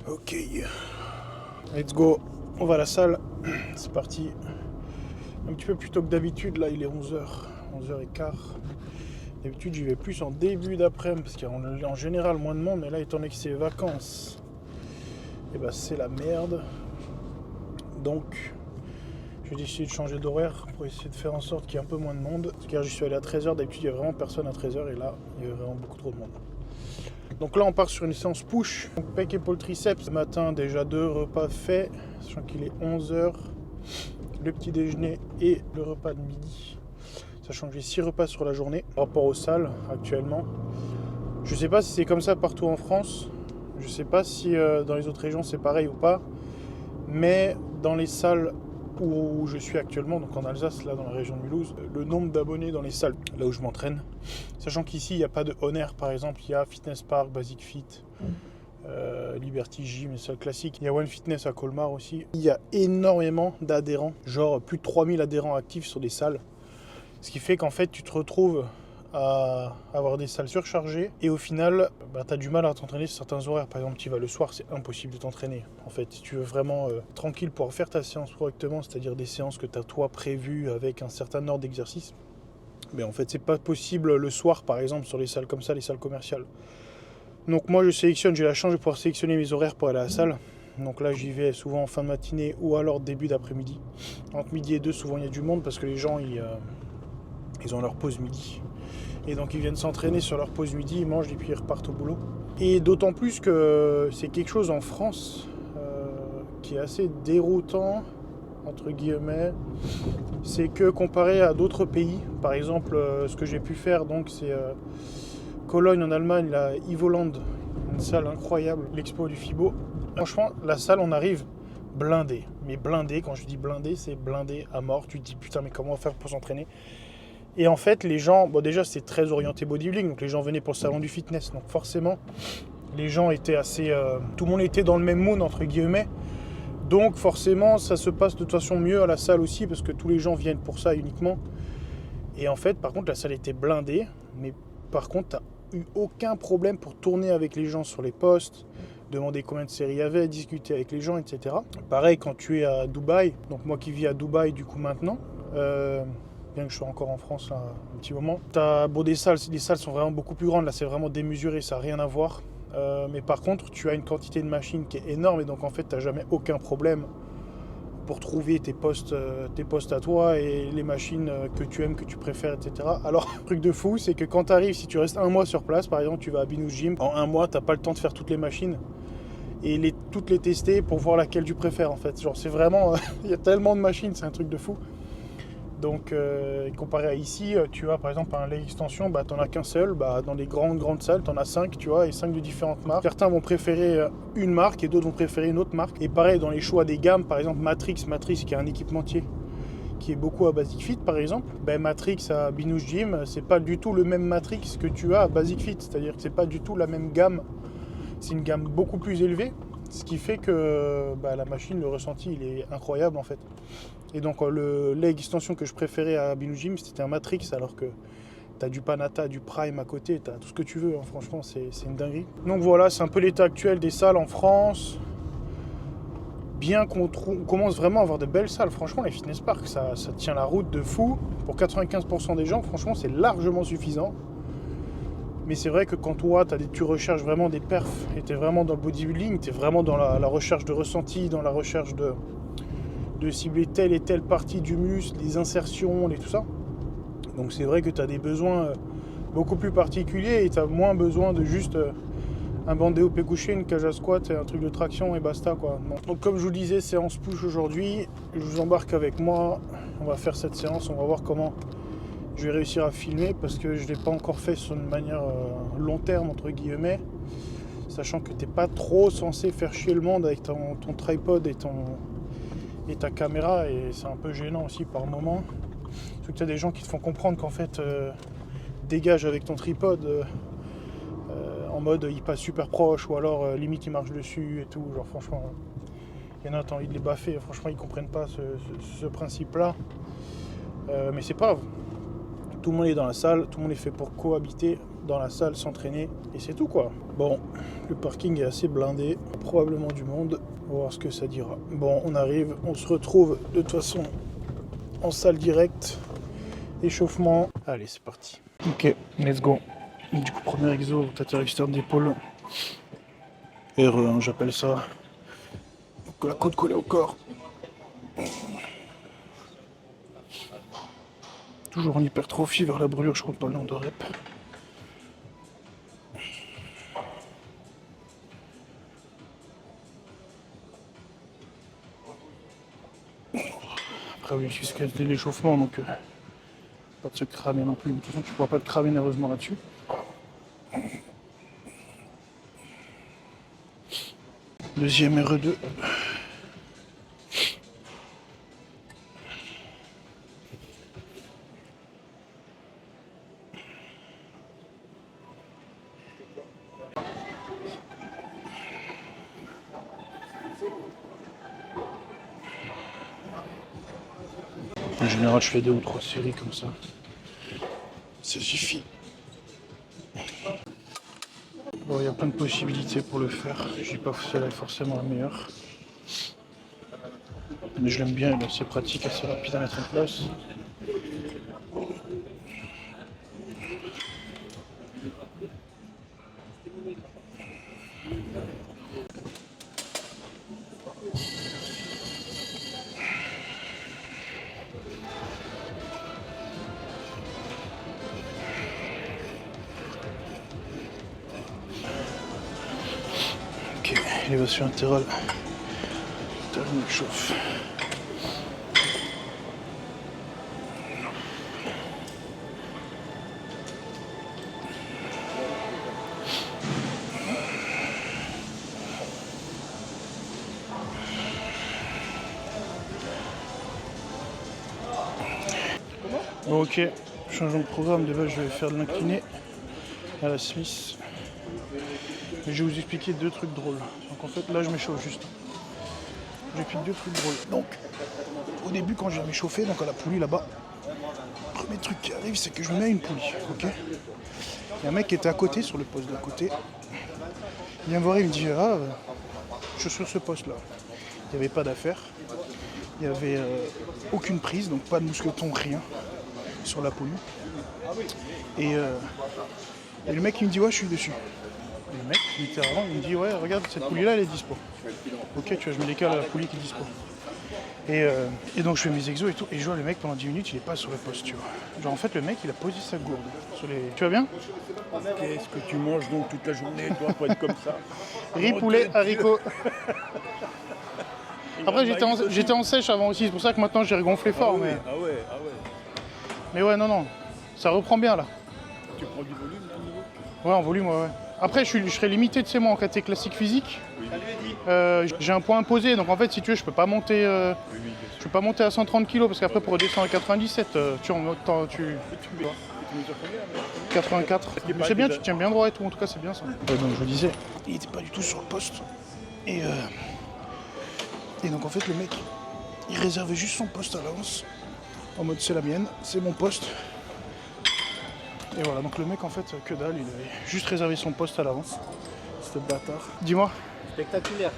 Ok, let's go, on va à la salle, c'est parti. Un petit peu plus tôt que d'habitude, là il est 11h, 11h15. D'habitude j'y vais plus en début d'après-midi parce qu'il y a en général moins de monde, mais là étant donné que c'est vacances, et bah c'est la merde. Donc j'ai décidé de changer d'horaire pour essayer de faire en sorte qu'il y ait un peu moins de monde. Car j'y suis allé à 13h, d'habitude il n'y a vraiment personne à 13h et là il y a vraiment beaucoup trop de monde. Donc là on part sur une séance push, donc pec épaule triceps. Ce matin déjà 2 repas faits, sachant qu'il est 11h, le petit déjeuner et le repas de midi. Sachant que j'ai 6 repas sur la journée par rapport aux salles actuellement. Je sais pas si c'est comme ça partout en France, je sais pas si dans les autres régions c'est pareil ou pas, mais dans les salles où je suis actuellement, donc en Alsace, là dans la région de Mulhouse, le nombre d'abonnés dans les salles, là où je m'entraîne, sachant qu'ici il n'y a pas de Honor par exemple, il y a Fitness Park, Basic Fit, Liberty Gym, les salles classiques, il y a One Fitness à Colmar aussi. Il y a énormément d'adhérents, genre plus de 3000 adhérents actifs sur des salles, ce qui fait qu'en fait tu te retrouves à avoir des salles surchargées et au final tu as du mal à t'entraîner sur certains horaires. Par exemple tu vas le soir, c'est impossible de t'entraîner en fait. Si tu veux vraiment tranquille pouvoir faire ta séance correctement, c'est-à-dire des séances que tu as toi prévues avec un certain ordre d'exercice, mais en fait c'est pas possible le soir par exemple sur les salles comme ça, les salles commerciales. Donc moi j'ai la chance de pouvoir sélectionner mes horaires pour aller à la salle. Donc là j'y vais souvent en fin de matinée ou alors début d'après-midi. Entre midi et 2 souvent il y a du monde parce que les gens ils ont leur pause midi. Et donc ils viennent s'entraîner sur leur pause midi, ils mangent et puis ils repartent au boulot. Et d'autant plus que c'est quelque chose en France qui est assez déroutant, entre guillemets, c'est que comparé à d'autres pays, par exemple ce que j'ai pu faire, donc c'est Cologne en Allemagne, la Evoland, une salle incroyable, l'expo du FIBO. Franchement, la salle on arrive blindé, mais blindé, quand je dis blindé, c'est blindé à mort. Tu te dis putain mais comment faire pour s'entraîner? Et en fait, les gens, bon déjà c'est très orienté bodybuilding, donc les gens venaient pour le salon du fitness, donc forcément les gens étaient assez, tout le monde était dans le même mood entre guillemets, donc forcément ça se passe de toute façon mieux à la salle aussi parce que tous les gens viennent pour ça uniquement. Et en fait, par contre, la salle était blindée, mais par contre t'as eu aucun problème pour tourner avec les gens sur les postes, demander combien de séries il y avait, discuter avec les gens, etc. Pareil quand tu es à Dubaï, donc moi qui vis à Dubaï du coup maintenant. Bien que je sois encore en France là, un petit moment. Les salles sont vraiment beaucoup plus grandes, là c'est vraiment démesuré, ça n'a rien à voir. Mais par contre, tu as une quantité de machines qui est énorme et donc en fait, tu n'as jamais aucun problème pour trouver tes postes à toi et les machines que tu aimes, que tu préfères, etc. Alors, le truc de fou, c'est que quand tu arrives, si tu restes un mois sur place, par exemple, tu vas à Binous Gym, en un mois, tu n'as pas le temps de faire toutes les machines et toutes les tester pour voir laquelle tu préfères en fait. Genre, c'est vraiment, il y a tellement de machines, c'est un truc de fou. Donc comparé à ici, tu as par exemple un leg extension, t'en as qu'un seul, dans les grandes salles, t'en as 5, tu vois, et 5 de différentes marques. Certains vont préférer une marque et d'autres vont préférer une autre marque. Et pareil dans les choix des gammes, par exemple Matrix qui est un équipementier qui est beaucoup à Basic Fit par exemple, Matrix à Binous Gym, c'est pas du tout le même Matrix que tu as à Basic Fit, c'est-à-dire que c'est pas du tout la même gamme, c'est une gamme beaucoup plus élevée, ce qui fait que la machine, le ressenti, il est incroyable en fait. Et donc le leg extension que je préférais à Binous Gym, c'était un Matrix, alors que t'as du Panata, du Prime à côté, t'as tout ce que tu veux, hein. Franchement c'est une dinguerie. Donc voilà, c'est un peu l'état actuel des salles en France. Bien qu'on commence vraiment à avoir de belles salles, franchement les fitness parks, ça tient la route de fou. Pour 95% des gens, franchement c'est largement suffisant. Mais c'est vrai que quand toi tu recherches vraiment des perfs, et t'es vraiment dans le bodybuilding, t'es vraiment dans la recherche de ressenti, dans la recherche de cibler telle et telle partie du muscle, les insertions, tout ça. Donc c'est vrai que tu as des besoins beaucoup plus particuliers et tu as moins besoin de juste un banc développé couché, une cage à squat et un truc de traction et basta quoi. Donc comme je vous disais, séance push aujourd'hui, je vous embarque avec moi, on va faire cette séance, on va voir comment je vais réussir à filmer parce que je ne l'ai pas encore fait sur une manière long terme entre guillemets, sachant que tu n'es pas trop censé faire chier le monde avec ton tripod et ta caméra, et c'est un peu gênant aussi par moment. Surtout que tu as des gens qui te font comprendre qu'en fait dégage avec ton tripod en mode il passe super proche ou alors limite il marche dessus et tout. Genre franchement, il y en a t'as envie de les baffer, franchement ils comprennent pas ce principe là. Mais c'est pas grave. Tout le monde est dans la salle, tout le monde est fait pour cohabiter. dans la salle s'entraîner et c'est tout quoi. Bon, le parking est assez blindé, probablement du monde, on va voir ce que ça dira. Bon, on arrive, on se retrouve de toute façon en salle directe, échauffement. Allez, c'est parti. Ok, let's go. Du coup, premier exo, rotateur externe d'épaule. RE1, j'appelle ça. Donc, la côte collée au corps. Toujours en hypertrophie vers la brûlure, je compte pas le nombre de reps. Après oui, jusqu'à l'échauffement, donc pas de se cramer non plus. De toute façon, tu ne pourras pas te cramer nerveusement là-dessus. Deuxième RE2. En général, je fais 2 ou 3 séries comme ça. Ça suffit. Bon, il y a plein de possibilités pour le faire. Je dis pas que celle-là est forcément la meilleure. Mais je l'aime bien, elle est assez pratique, assez rapide à mettre en place. Ok, élévation latérale. Talon chauffe. Bon ok, changeons de programme, de base je vais faire de l'incliné à la Smith. Mais je vais vous expliquer 2 trucs drôles. Donc en fait là je m'échauffe juste. J'explique 2 trucs drôles. Donc au début quand je vais m'échauffer, donc à la poulie là-bas, le premier truc qui arrive c'est que je me mets à une poulie. Ok. Il y a un mec qui était à côté, sur le poste d'à côté. Il vient me voir, il me dit ah je suis sur ce poste là. Il n'y avait pas d'affaire. Il n'y avait aucune prise, donc pas de mousqueton, rien sur la poulie. Et le mec il me dit ouais je suis dessus. Et le mec littéralement il me dit ouais regarde cette poulie là elle est dispo. Ok tu vois je me décale à la poulie qui est dispo. Et donc je fais mes exos et tout et je vois le mec pendant 10 minutes il est pas sur le poste tu vois. Genre en fait le mec il a posé sa gourde sur les. Tu vas bien? Qu'est-ce que tu manges donc toute la journée toi pour être comme ça? Riz, poulet, haricots. Après j'étais en sèche avant aussi, c'est pour ça que maintenant j'ai regonflé fort. Mais... Ah ouais. mais ouais non, ça reprend bien là. Tu prends du volume là, niveau? Ouais en volume ouais. Après je serais limité tu sais moi en caté classique physique. Oui. J'ai un poids imposé donc en fait si tu veux je peux pas monter je peux pas monter à 130 kg parce qu'après pour redescendre à 97 tu mesures combien? 84. C'est bien, tu tiens bien droit et tout, en tout cas c'est bien ça. Donc je vous disais, il était pas du tout sur le poste. Et donc en fait le mec, il réservait juste son poste à l'avance. En mode c'est la mienne, c'est mon poste. Et voilà, donc le mec en fait, que dalle, il avait juste réservé son poste à l'avance. C'était bâtard. Dis-moi. Spectaculaire.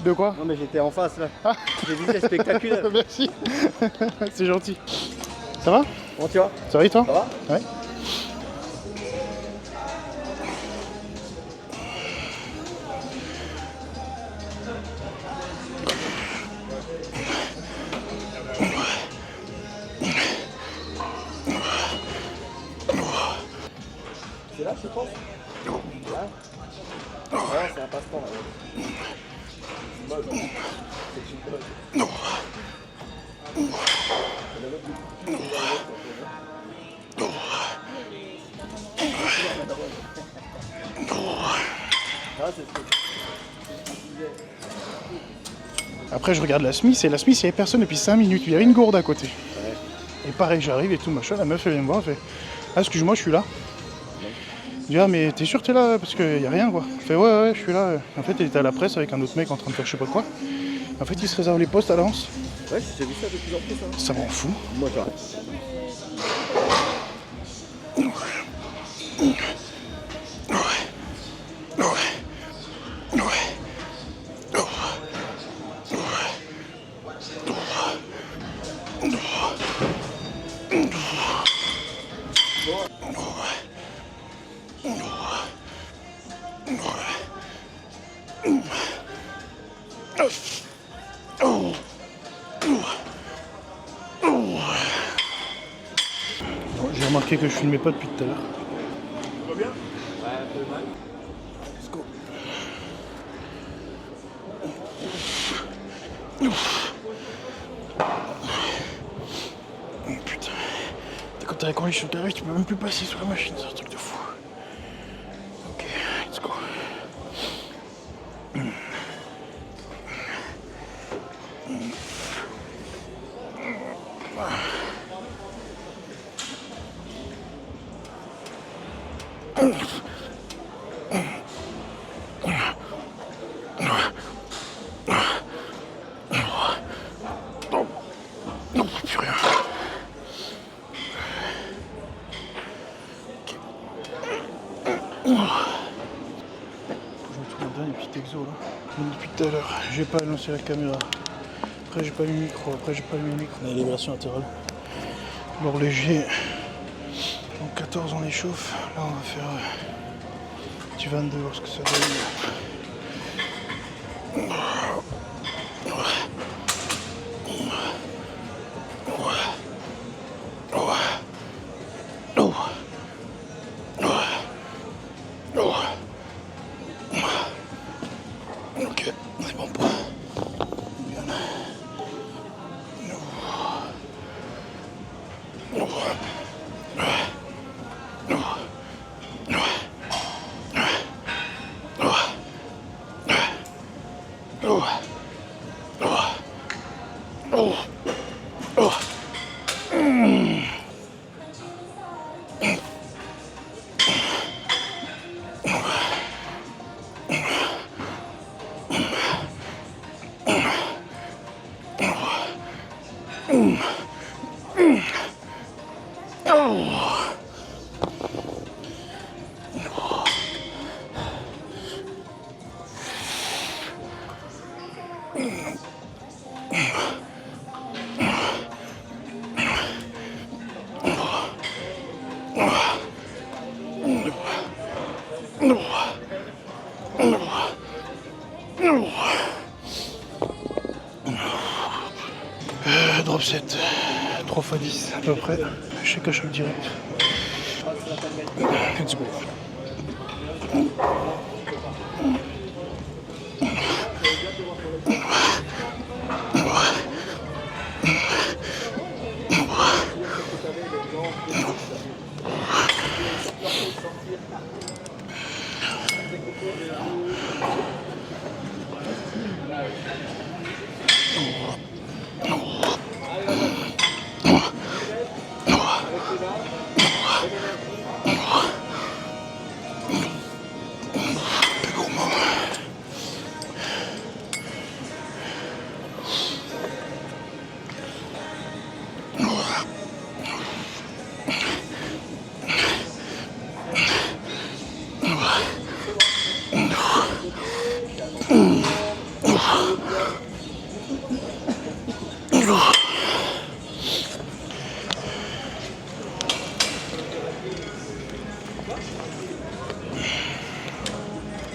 De quoi? Non mais j'étais en face là. Ah. J'ai dit c'est spectaculaire. Merci. C'est gentil. Ça va? Bon tu vois? Ça va et toi? Ça va? Ouais. C'est là je pense? Là? Ouais, c'est un passe-temps là. Mode. C'est une mode. Après je regarde la Smith et la Smith il n'y avait personne depuis 5 minutes, il y avait une gourde à côté. Ouais. Et pareil j'arrive et tout machin, la meuf elle vient me voir, elle fait ah excuse-moi je suis là. Je dis ah mais t'es sûr t'es là parce qu'il n'y a rien quoi. Elle fait ouais je suis là. En fait elle était à la presse avec un autre mec en train de faire je sais pas quoi. En fait ils se réservent les postes à l'avance. Ouais j'ai vu ça de plus en plus hein. Ça m'en fout. Moi j'arrête. J'ai remarqué que je filmais pas depuis tout à l'heure. Ça va bien? Ouais, un peu mal. Let's go. Oh putain. Quand t'as la condition de tu peux même plus passer sur la machine, c'est un truc de fou. Ok, let's go. Non, plus rien. Je me trouve un dernier petit exo là. Comme depuis tout à l'heure, j'ai pas lancé la caméra. Après j'ai pas mis le micro, après j'ai pas mis le micro. On a l'élévation latérale. Lourd léger. En 14 on échauffe. Là on va faire du 22, voir ce que ça donne. Ok, c'est bon pour. Bien. Drop 7, 3 x 10 à peu près. Je sais que je suis direct. Let's go.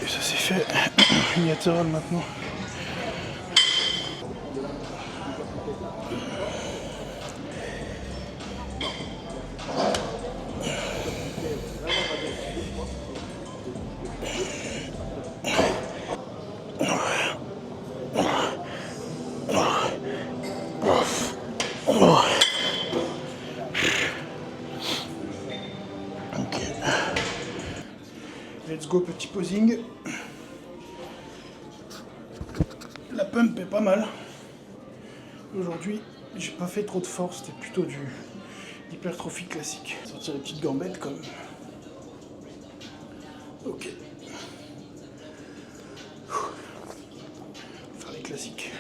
Et ça c'est fait. Unilatéral maintenant. Ok. Let's go, petit posing. La pump est pas mal. Aujourd'hui, j'ai pas fait trop de force, c'était plutôt du hypertrophie classique. Sortir les petites gambettes comme. Ok. Faire les classiques.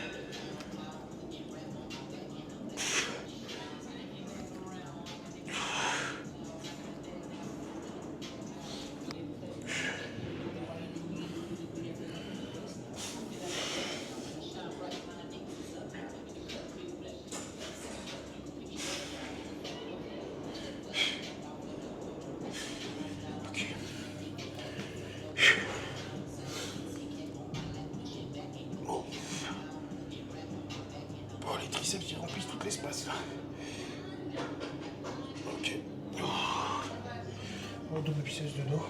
triceps qui remplissent tout l'espace là. Ok. Oh, double biceps de dos.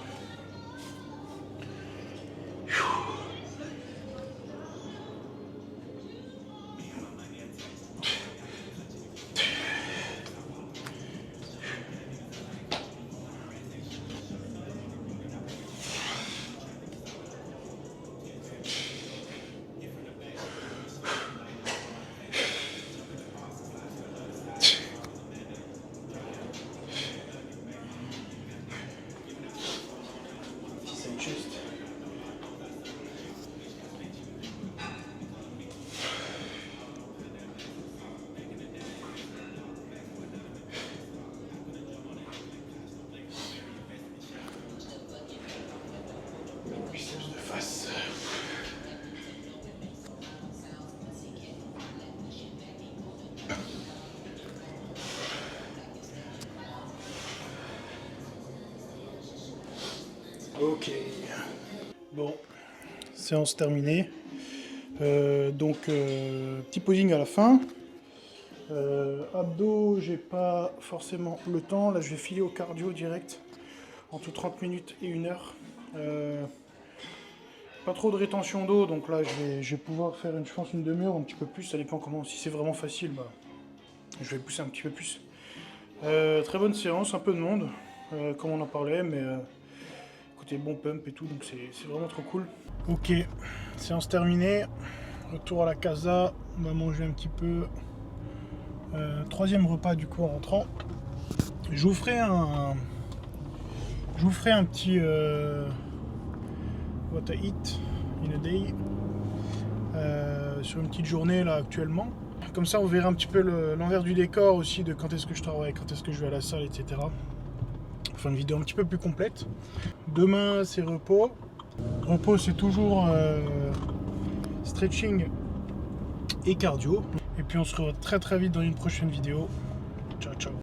Biceps de face. Ok. Bon, séance terminée. Petit posing à la fin. Abdos, j'ai pas forcément le temps. Là, je vais filer au cardio direct entre 30 minutes et 1 heure. Pas trop de rétention d'eau, donc là, je vais pouvoir faire je pense une demi-heure, un petit peu plus. Ça dépend comment. Si c'est vraiment facile, bah, je vais pousser un petit peu plus. Très bonne séance, un peu de monde, comme on en parlait, mais écoutez, bon pump et tout, donc c'est vraiment trop cool. Ok, séance terminée. Retour à la casa, on va manger un petit peu. Troisième repas du coup en rentrant. Je vous ferai un petit what I eat in a day sur une petite journée là actuellement. Comme ça, on verra un petit peu l'envers du décor aussi de quand est-ce que je travaille, quand est-ce que je vais à la salle, etc. Enfin, une vidéo un petit peu plus complète. Demain, c'est repos. Repos, c'est toujours stretching et cardio. Et puis, on se revoit très très vite dans une prochaine vidéo.